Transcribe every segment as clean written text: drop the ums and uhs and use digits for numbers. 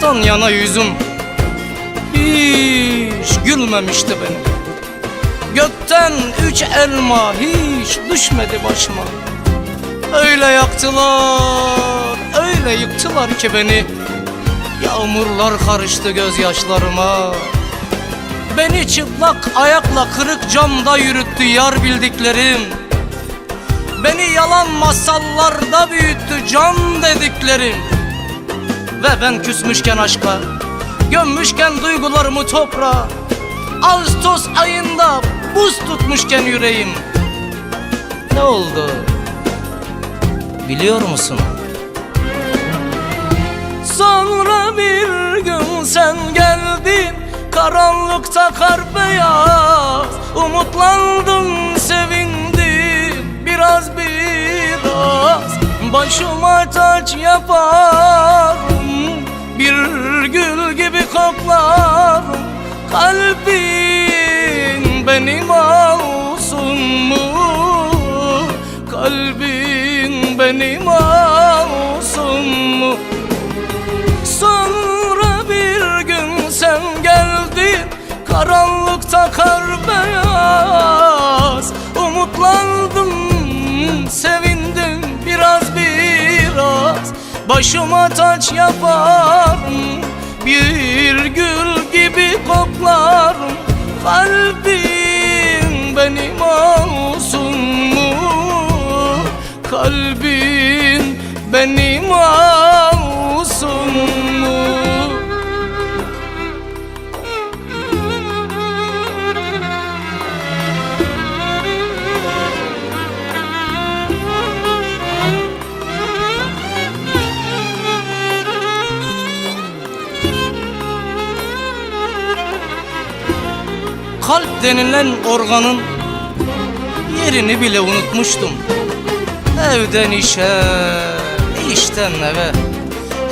Aşktan yana yüzüm hiç gülmemişti benim. Gökten 3 elma hiç düşmedi başıma. Öyle yaktılar, öyle yıktılar ki beni. Yağmurlar karıştı gözyaşlarıma. Beni çıplak ayakla kırık camda yürüttü yar bildiklerim. Beni yalan masallarda büyüttü can dediklerim. Ve ben küsmüşken aşka, gömmüşken duygularımı toprağa, Ağustos ayında buz tutmuşken yüreğim, ne oldu biliyor musun? Sonra bir gün sen geldin, karanlıkta kar beyaz. Umutlandım, sevindim biraz. Başıma taç yaparım, bir gül gibi koklarım. Kalbin benim olsun mu? Kalbin benim olsun mu? Sonra bir gün sen geldin, karanlıkta kar beyaz. Umutlandım, sevindim biraz. Başıma taç yaparım, bir gül gibi koklarım. Kalbin benim olsun mu? Kalbin benim olsun mu? Kalp denilen organın yerini bile unutmuştum. Evden işe, işten eve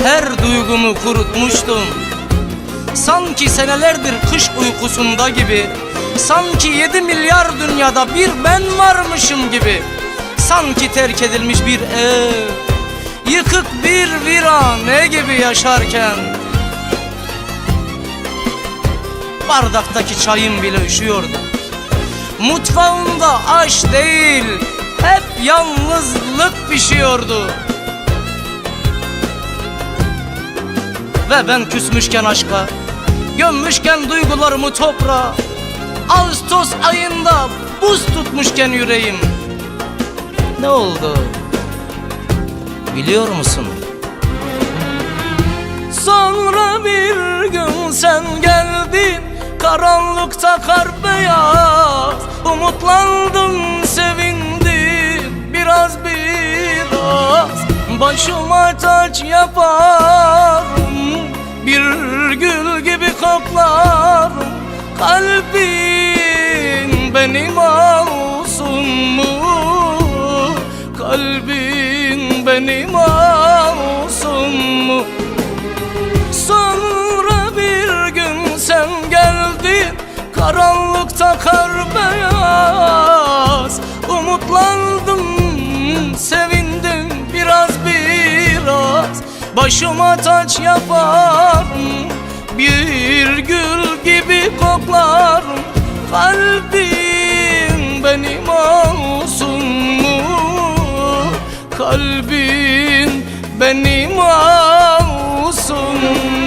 her duygumu kurutmuştum. Sanki senelerdir kış uykusunda gibi, sanki 7 milyar dünyada bir ben varmışım gibi. Sanki terk edilmiş bir ev, yıkık bir virane gibi yaşarken, bardaktaki çayım bile üşüyordu. Mutfağımda aş değil, hep yalnızlık pişiyordu. Ve ben küsmüşken aşka, gömmüşken duygularımı toprağa, Ağustos ayında buz tutmuşken yüreğim, ne oldu biliyor musun? Sonra bir gün sen geldin, karanlıkta kar beyaz. Umutlandım, sevindim biraz. Başıma taç yaparım, bir gül gibi koklarım. Kalbin benim olsun mu? Kalbin benim olsun mu? Sonra bir gün sen geldin, karanlıkta kar beyaz. Umutlandım, sevindim biraz. Başıma taç yaparım, bir gül gibi koklarım. Kalbin benim olsun mu? Kalbin benim olsun mu?